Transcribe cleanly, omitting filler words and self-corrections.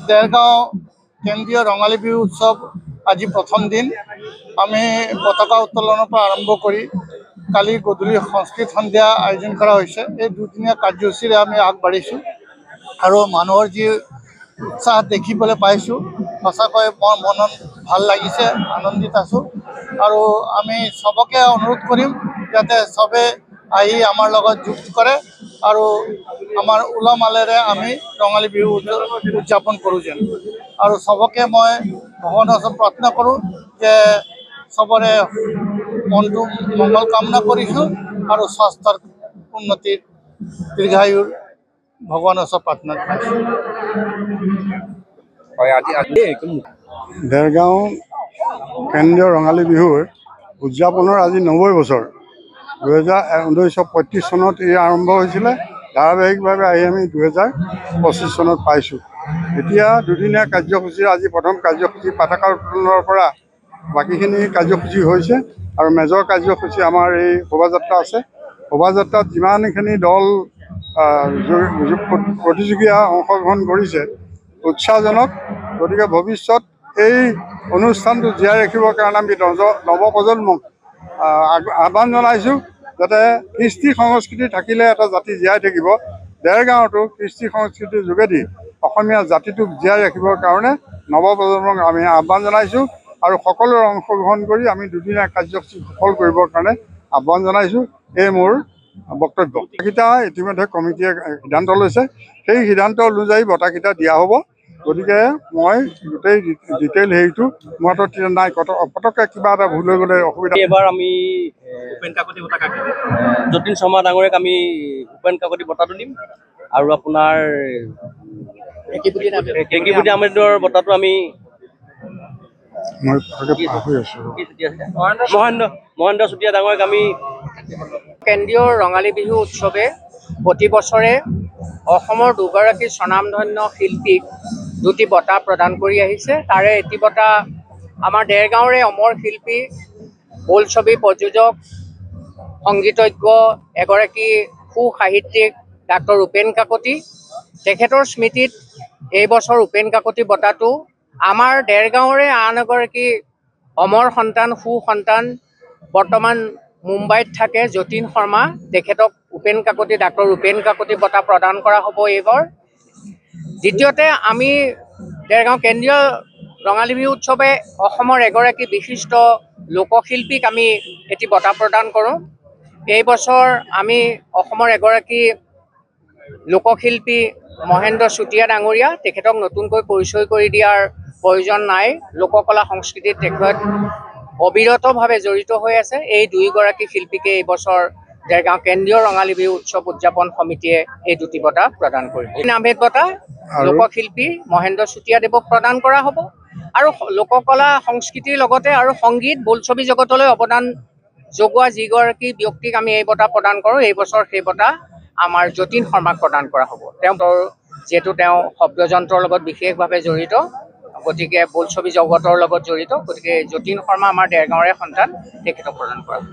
দেৰগাঁও কেন্দ্ৰীয় ৰঙালী বিহু উৎসৱ আজি প্ৰথম দিন। আমি পতাকা উত্তোলনৰ পৰা আৰম্ভ কৰি কালি গধূলি সংস্কৃত সন্ধিয়া আয়োজন কৰা হৈছে। এই দুদিনীয়া কাৰ্যসূচীৰে আমি আগবাঢ়িছোঁ আৰু মানুহৰ যি উৎসাহ দেখিবলৈ পাইছোঁ, সঁচাকৈ মোৰ মনত ভাল লাগিছে, আনন্দিত আছোঁ। আৰু আমি চবকে অনুৰোধ কৰিম যাতে চবে আহি আমাৰ লগত যোগ কৰে আৰু আমাৰ উলহ মালহেৰে আমি ৰঙালী বিহু উদযাপন কৰোঁ যেন। আৰু চবকে মই ভগৱানৰ ওচৰত প্ৰাৰ্থনা কৰোঁ যে চবৰে মনটো মংগল কামনা কৰিছোঁ আৰু স্বাস্থ্যৰ উন্নতিৰ দীৰ্ঘায়ুৰ ভগৱানৰ ওচৰত প্ৰাৰ্থনা কৰিছোঁ। দেৰগাঁও কেন্দ্ৰীয় ৰঙালী বিহুৰ উদযাপনৰ আজি 90 বছৰ। 1935 চনত ই আৰম্ভ হৈছিলে। ধাৰাবাহিকভাৱে আহি আমি 2025 চনত পাইছোঁ। এতিয়া দুদিনীয়া কাৰ্যসূচীৰ আজি প্ৰথম কাৰ্যসূচী পতাকা উত্তোলনৰ পৰা বাকীখিনি কাৰ্যসূচী হৈছে আৰু মেজৰ কাৰ্যসূচী আমাৰ এই শোভাযাত্ৰা আছে। শোভাযাত্ৰাত যিমানখিনি দল প্ৰতিযোগীয়ে অংশগ্ৰহণ কৰিছে উৎসাহজনক। গতিকে ভৱিষ্যত এই অনুষ্ঠানটো জীয়াই ৰাখিবৰ কাৰণে আমি নৱপ্ৰজন্মক আহ্বান জনাইছোঁ যাতে কৃষ্টি সংস্কৃতি থাকিলে এটা জাতি জীয়াই থাকিব। দেৰগাঁৱতো কৃষ্টি সংস্কৃতিৰ যোগেদি অসমীয়া জাতিটোক জীয়াই ৰাখিবৰ কাৰণে নৱপ্ৰজন্মক আমি আহ্বান জনাইছোঁ আৰু সকলোৰে অংশগ্ৰহণ কৰি আমি দুদিনীয়া কাৰ্যসূচী সফল কৰিবৰ কাৰণে আহ্বান জনাইছোঁ। এই মোৰ বক্তব্য। বঁটাকেইটা ইতিমধ্যে কমিটিয়ে সিদ্ধান্ত লৈছে। সেই সিদ্ধান্ত অনুযায়ী বঁটাকেইটা দিয়া হ'ব। গতিকে মই গোটেই ডিটেইল হেৰিটো মই নাই পটককৈ কিবা এটা ভুল হৈ গ'লে অসুবিধা। এবাৰ আমি যতীন শৰ্মা ডাঙৰীয়াক আমি উপেন কাকতি বঁটাটো দিম আৰু আপোনাৰ কেকিবুটি আহমেদৰ বঁটাটো আমি মহেন্দ্ৰ চুতীয়া ডাঙৰীয়াক আমি। কেন্দ্ৰীয় ৰঙালী বিহু উৎসৱে প্ৰতি বছৰে অসমৰ দুগৰাকী স্বনামধন্য শিল্পীক দুটি বঁটা প্ৰদান কৰি আহিছে। তাৰে এটি বঁটা আমাৰ দেৰগাঁৱৰে অমৰ শিল্পী, বোলছবি প্ৰযোজক, সংগীতজ্ঞ এগৰাকী সু-সাহিত্যিক ডাক্তৰ উপেন কাকতি। তেখেতৰ স্মৃতিত এই বছৰ উপেন কাকতি বঁটাটো আমাৰ দেৰগাঁৱৰে আন এগৰাকী অমৰ সন্তান, সন্তান, বৰ্তমান মুম্বাইত থাকে যতীন শৰ্মা, তেখেতক ডাক্তৰ উপেন কাকতি বঁটা প্ৰদান কৰা হ'ব এইবাৰ। দ্বিতীয়তে আমি দেৰগাঁও কেন্দ্ৰীয় ৰঙালী বিহু উৎসৱে অসমৰ এগৰাকী বিশিষ্ট লোকশিল্পীক আমি এটি বঁটা প্ৰদান কৰোঁ। এই বছৰ আমি অসমৰ এগৰাকী লোকশিল্পী মহেন্দ্ৰ চুতীয়া ডাঙৰীয়া, তেখেতক নতুনকৈ পৰিচয় কৰি দিয়াৰ প্ৰয়োজন নাই। লোককলা সংস্কৃতিত তেখেত অবিৰতভাৱে জড়িত হৈ আছে। এই দুয়োগৰাকী শিল্পীকে এই বছৰ দেৰগাঁও কেন্দ্ৰীয় ৰঙালী বিহু উৎসৱ উদযাপন সমিতিয়ে এই দুটি বঁটা প্ৰদান কৰিব। আহমেদ বঁটা লোকশিল্পী মহেন্দ্ৰ চুতীয়া দেৱক প্ৰদান কৰা হ'ব আৰু লোককলা সংস্কৃতিৰ লগতে আৰু সংগীত বোলছবি জগতলৈ অৱদান যোগোৱা যিগৰাকী ব্যক্তিক আমি এই বঁটা প্ৰদান কৰোঁ, এই বছৰ সেই বঁটা আমাৰ যতীন শৰ্মাক প্ৰদান কৰা হ'ব। যিহেতু তেওঁ শব্দযন্ত্ৰৰ লগত বিশেষভাৱে জড়িত, গতিকে বোলছবি জগতৰ লগত জড়িত, গতিকে যতীন শৰ্মা আমাৰ দেৰগাঁৱৰে সন্তান, তেখেতক প্ৰদান কৰা হ'ব।